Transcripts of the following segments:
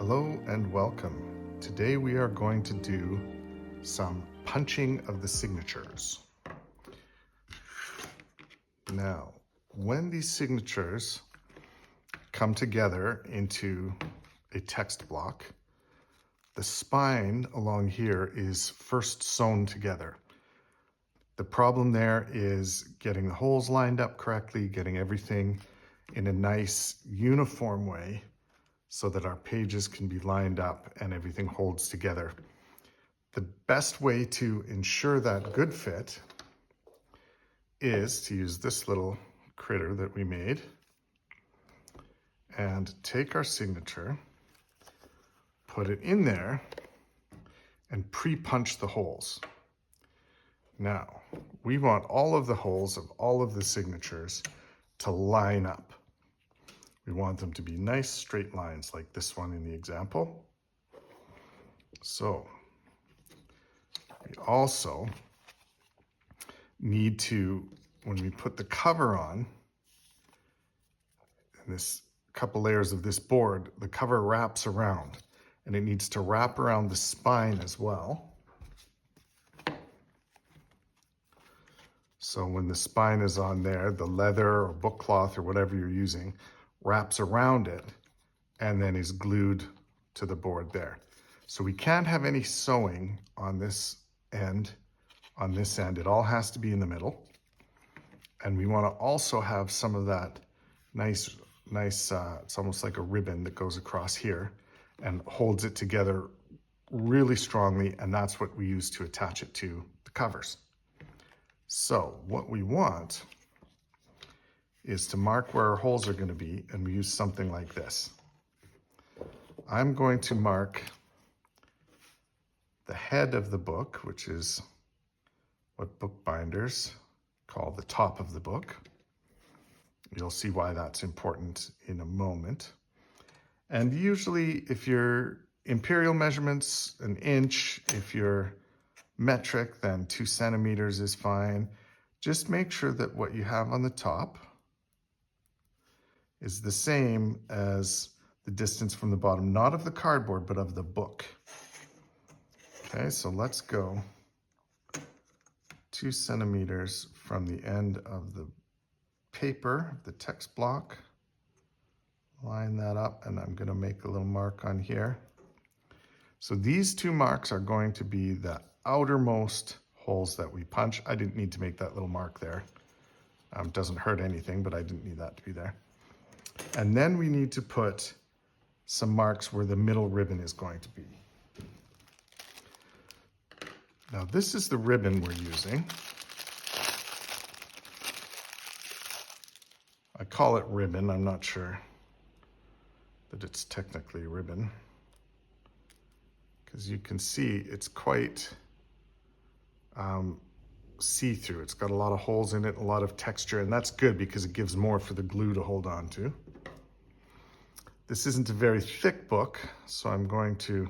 Hello and welcome. Today we are going to do some punching of the signatures. Now, when these signatures come together into a text block, the spine along here is first sewn together. The problem there is getting the holes lined up correctly, getting everything in a nice uniform way so that our pages can be lined up and everything holds together. The best way to ensure that good fit is to use this little critter that we made and take our signature, put it in there, and pre-punch the holes. Now, we want all of the holes of all of the signatures to line up. We want them to be nice straight lines like this one in the example. So we also need to, when we put the cover on, and this couple layers of this board, the cover wraps around and it needs to wrap around the spine as well. So when the spine is on there, the leather or book cloth or whatever you're using wraps around it and then is glued to the board there. So we can't have any sewing on this end. It all has to be in the middle. And we want to also have some of that nice, it's almost like a ribbon that goes across here and holds it together really strongly, and that's what we use to attach it to the covers. So what we want is to mark where our holes are going to be, and we use something like this. I'm going to mark the head of the book, which is what bookbinders call the top of the book. You'll see why that's important in a moment. And usually if your imperial measurement's an inch, if you're metric, then 2 centimeters is fine. Just make sure that what you have on the top is the same as the distance from the bottom, not of the cardboard, but of the book. Okay, so let's go 2 centimeters from the end of the paper, the text block. Line that up, and I'm going to make a little mark on here. So these 2 marks are going to be the outermost holes that we punch. I didn't need to make that little mark there. Doesn't hurt anything, but I didn't need that to be there. And then we need to put some marks where the middle ribbon is going to be. Now this is the ribbon we're using. I call it ribbon. I'm not sure that it's technically ribbon, because you can see it's quite see-through. It's got a lot of holes in it, a lot of texture, and that's good because it gives more for the glue to hold on to. This isn't a very thick book, so I'm going to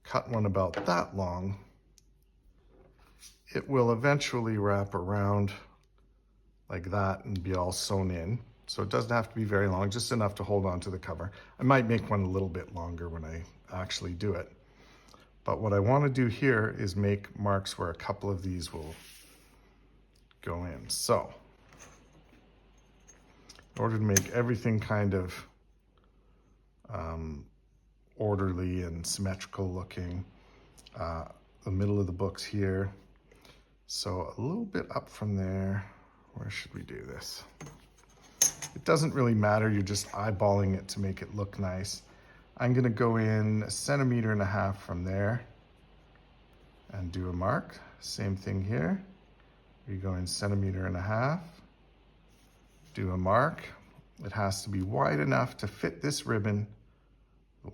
cut one about that long. It will eventually wrap around like that and be all sewn in. So it doesn't have to be very long, just enough to hold on to the cover. I might make one a little bit longer when I actually do it. But what I want to do here is make marks where a couple of these will go in. So in order to make everything kind of orderly and symmetrical looking, the middle of the book's here. So a little bit up from there. Where should we do this? It doesn't really matter, you're just eyeballing it to make it look nice. I'm gonna go in 1.5 centimeters from there and do a mark. Same thing here. We go in 1.5 centimeters, do a mark. It has to be wide enough to fit this ribbon,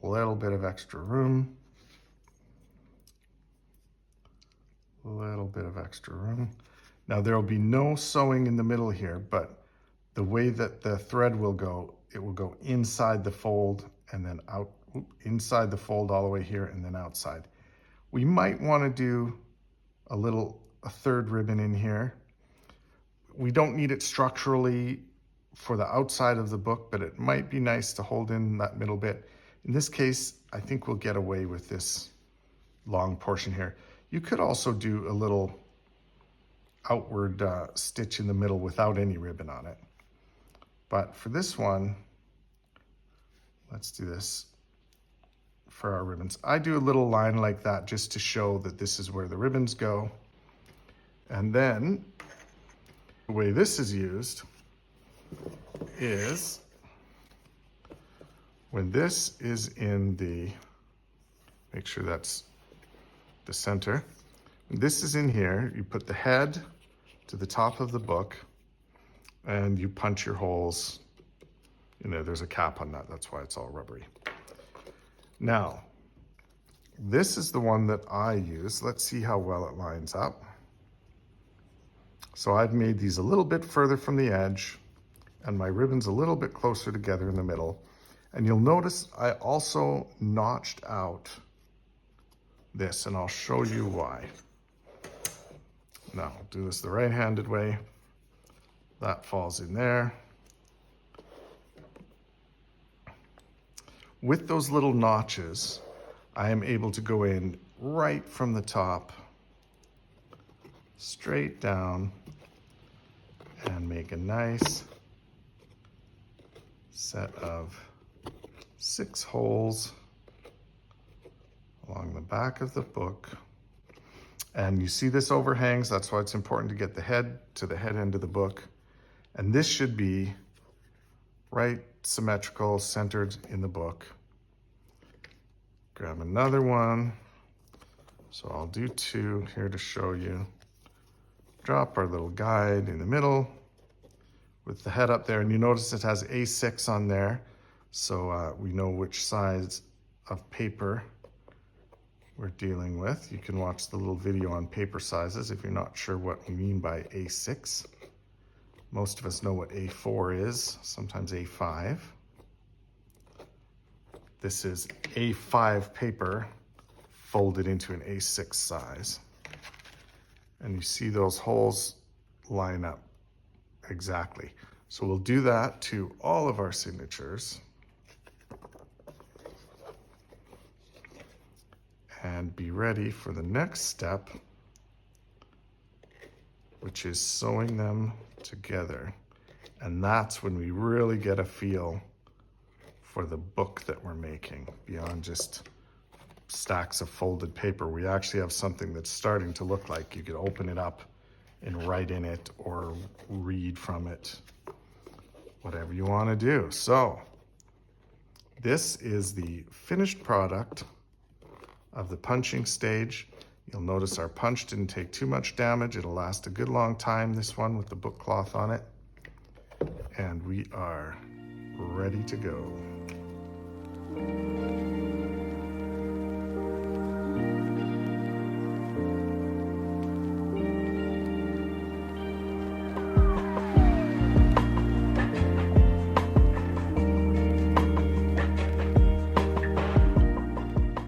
a little bit of extra room. Now there'll be no sewing in the middle here, but the way that the thread will go, it will go inside the fold and then out, inside the fold all the way here and then outside. We might want to do a third ribbon in here. We don't need it structurally for the outside of the book, but it might be nice to hold in that middle bit. In this case, I think we'll get away with this long portion here. You could also do a little outward stitch in the middle without any ribbon on it. But for this one, let's do this for our ribbons. I do a little line like that just to show that this is where the ribbons go. And then the way this is used is when this is in the, make sure that's the center. When this is in here, you put the head to the top of the book and you punch your holes. You know, there's a cap on that. That's why it's all rubbery. Now, this is the one that I use. Let's see how well it lines up. So I've made these a little bit further from the edge and my ribbon's a little bit closer together in the middle. And you'll notice I also notched out this, and I'll show you why. Now, I'll do this the right-handed way. That falls in there. With those little notches, I am able to go in right from the top, straight down, and make a nice set of 6 holes along the back of the book. And you see this overhangs, that's why it's important to get the head to the head end of the book. And this should be right symmetrical, centered in the book. Grab another one. So I'll do 2 here to show you. Drop our little guide in the middle with the head up there. And you notice it has A6 on there. So we know which size of paper we're dealing with. You can watch the little video on paper sizes if you're not sure what we mean by A6. Most of us know what A4 is, sometimes A5. This is A5 paper folded into an A6 size. And you see those holes line up exactly. So we'll do that to all of our signatures. And be ready for the next step, which is sewing them together. And that's when we really get a feel for the book that we're making. Beyond just stacks of folded paper, we actually have something that's starting to look like you could open it up and write in it or read from it, whatever you want to do. So this is the finished product of the punching stage. You'll notice our punch didn't take too much damage. It'll last a good long time, this one with the book cloth on it. And we are ready to go.